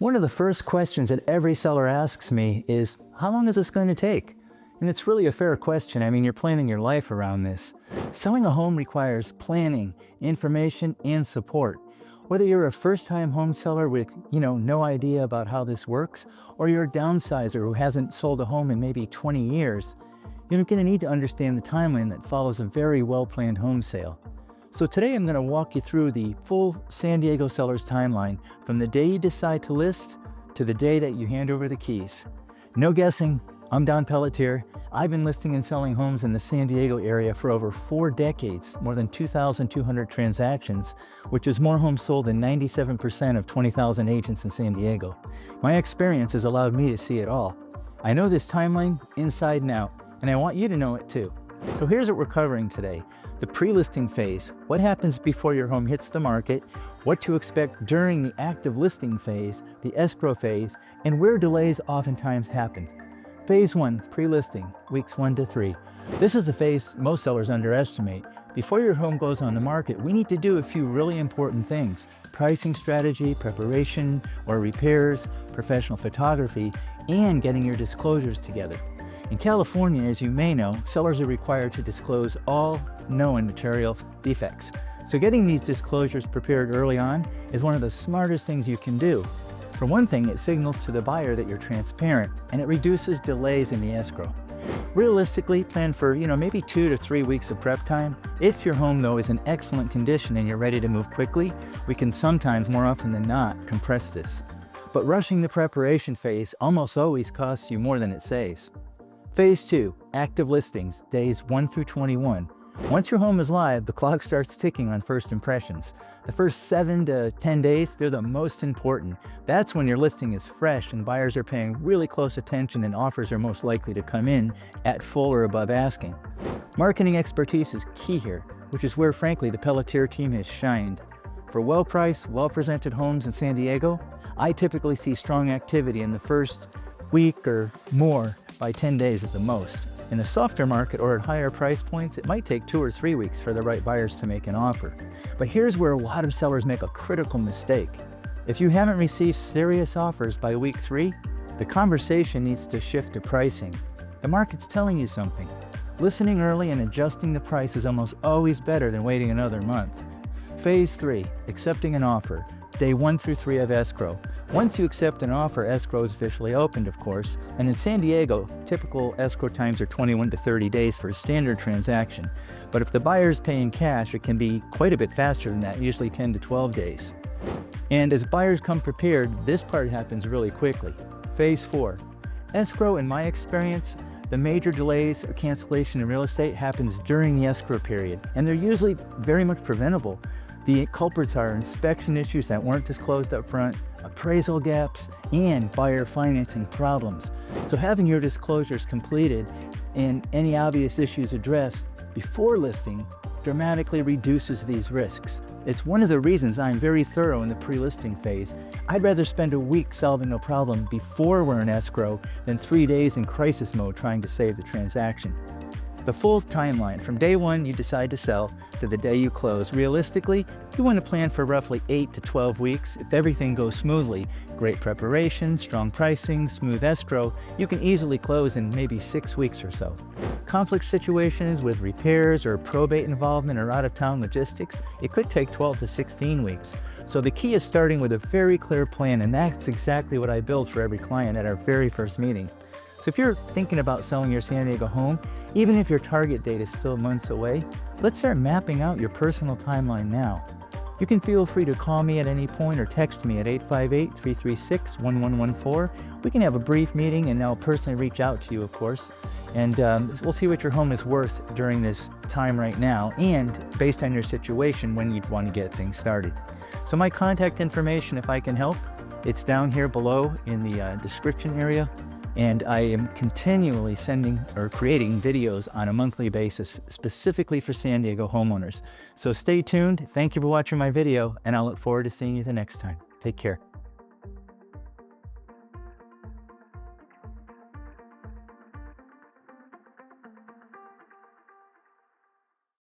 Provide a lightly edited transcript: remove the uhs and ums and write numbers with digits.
One of the first questions that every seller asks me is, how long is this going to take? And it's really a fair question. I mean, you're planning your life around this. Selling a home requires planning, information, and support. Whether you're a first-time home seller with, no idea about how this works, or you're a downsizer who hasn't sold a home in maybe 20 years, you're going to need to understand the timeline that follows a very well-planned home sale. So today I'm going to walk you through the full San Diego seller's timeline from the day you decide to list to the day that you hand over the keys. No guessing, I'm Don Pelletier. I've been listing and selling homes in the San Diego area for over 4 decades, more than 2,200 transactions, which is more homes sold than 97% of 20,000 agents in San Diego. My experience has allowed me to see it all. I know this timeline inside and out, and I want you to know it too. So here's what we're covering today. The pre-listing phase, what happens before your home hits the market, what to expect during the active listing phase, the escrow phase, and where delays oftentimes happen. Phase 1, pre-listing, weeks 1 to 3. This is the phase most sellers underestimate. Before your home goes on the market, we need to do a few really important things: pricing strategy, preparation or repairs, professional photography, and getting your disclosures together. In California, as you may know, sellers are required to disclose all known material defects. So getting these disclosures prepared early on is one of the smartest things you can do. For one thing, it signals to the buyer that you're transparent, and it reduces delays in the escrow. Realistically, plan for maybe 2 to 3 weeks of prep time. If your home, though, is in excellent condition and you're ready to move quickly, we can sometimes, more often than not, compress this. But rushing the preparation phase almost always costs you more than it saves. Phase 2, active listings, days 1 through 21. Once your home is live, the clock starts ticking on first impressions. The first 7 to 10 days, they're the most important. That's when your listing is fresh and buyers are paying really close attention and offers are most likely to come in at full or above asking. Marketing expertise is key here, which is where, frankly, the Pelletier team has shined. For well-priced, well-presented homes in San Diego, I typically see strong activity in the first week or more, by 10 days at the most. In a softer market or at higher price points, it might take 2 or 3 weeks for the right buyers to make an offer. But here's where a lot of sellers make a critical mistake. If you haven't received serious offers by week 3, the conversation needs to shift to pricing. The market's telling you something. Listening early and adjusting the price is almost always better than waiting another month. Phase 3, accepting an offer, day 1 through 3 of escrow. Once you accept an offer, escrow is officially opened, of course, and in San Diego, typical escrow times are 21 to 30 days for a standard transaction. But if the buyer is paying cash, it can be quite a bit faster than that, usually 10 to 12 days. And as buyers come prepared, this part happens really quickly. Phase 4, escrow, in my experience, the major delays or cancellation in real estate happens during the escrow period, and they're usually very much preventable. The culprits are inspection issues that weren't disclosed up front, appraisal gaps, and buyer financing problems. So having your disclosures completed and any obvious issues addressed before listing dramatically reduces these risks. It's one of the reasons I'm very thorough in the pre-listing phase. I'd rather spend a week solving a problem before we're in escrow than 3 days in crisis mode trying to save the transaction. The full timeline, from day 1 you decide to sell to the day you close. Realistically, you want to plan for roughly 8 to 12 weeks. If everything goes smoothly, great preparation, strong pricing, smooth escrow, you can easily close in maybe 6 weeks or so. Conflict situations with repairs or probate involvement or out-of-town logistics, it could take 12 to 16 weeks. So the key is starting with a very clear plan, and that's exactly what I build for every client at our very first meeting. So if you're thinking about selling your San Diego home, even if your target date is still months away, let's start mapping out your personal timeline now. You can feel free to call me at any point or text me at 858-336-1114. We can have a brief meeting and I'll personally reach out to you, of course. And we'll see what your home is worth during this time right now and based on your situation when you'd want to get things started. So my contact information, if I can help, it's down here below in the description area. And I am continually sending or creating videos on a monthly basis specifically for San Diego homeowners. So stay tuned. Thank you for watching my video, and I look forward to seeing you the next time. Take care.